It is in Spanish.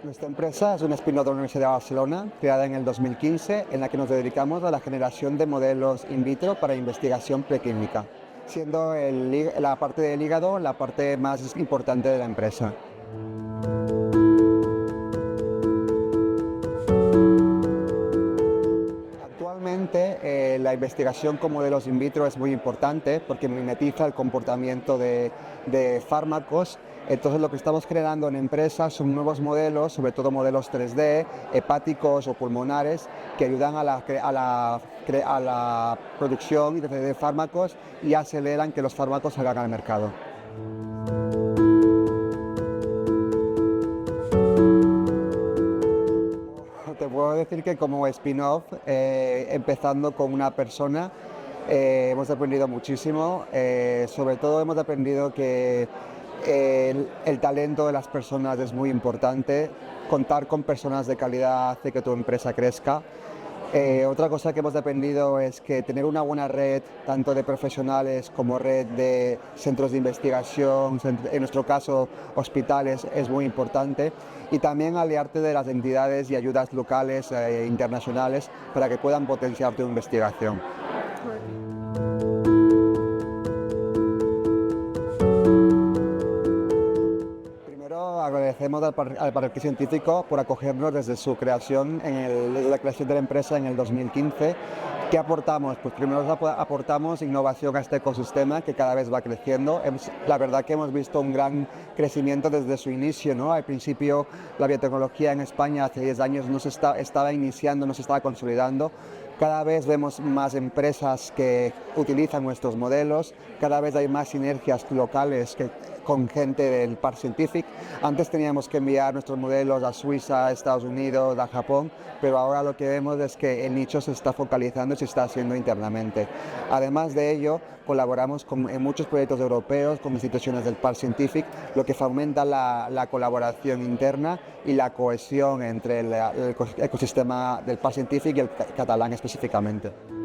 Nuestra empresa es un spin-off de la Universidad de Barcelona, creada en el 2015, en la que nos dedicamos a la generación de modelos in vitro para investigación preclínica, siendo la parte del hígado la parte más importante de la empresa. Actualmente la investigación con modelos in vitro es muy importante porque mimetiza el comportamiento de fármacos. Entonces lo que estamos generando en empresas son nuevos modelos, sobre todo modelos 3D, hepáticos o pulmonares, que ayudan a la producción de fármacos y aceleran que los fármacos salgan al mercado. Te puedo decir que como spin-off, empezando con una persona, hemos aprendido muchísimo, sobre todo hemos aprendido que el talento de las personas es muy importante, contar con personas de calidad hace que tu empresa crezca. Otra cosa que hemos aprendido es que tener una buena red, tanto de profesionales como red de centros de investigación, en nuestro caso hospitales, es muy importante. Y también aliarte de las entidades y ayudas locales e internacionales para que puedan potenciar tu investigación. Agradecemos al Parque Científico por acogernos desde su creación, desde la creación de la empresa en el 2015. ¿Qué aportamos? Pues primero aportamos innovación a este ecosistema que cada vez va creciendo. La verdad que hemos visto un gran crecimiento desde su inicio, ¿no? Al principio la biotecnología en España hace 10 años no se estaba iniciando, no se estaba consolidando. Cada vez vemos más empresas que utilizan nuestros modelos, cada vez hay más sinergias locales con gente del Parc Scientific. Antes teníamos que enviar nuestros modelos a Suiza, a Estados Unidos, a Japón, pero ahora lo que vemos es que el nicho se está focalizando y se está haciendo internamente. Además de ello, colaboramos en muchos proyectos europeos con instituciones del Parc Scientific, lo que fomenta la colaboración interna y la cohesión entre el ecosistema del Parc Scientific y el catalán específicamente.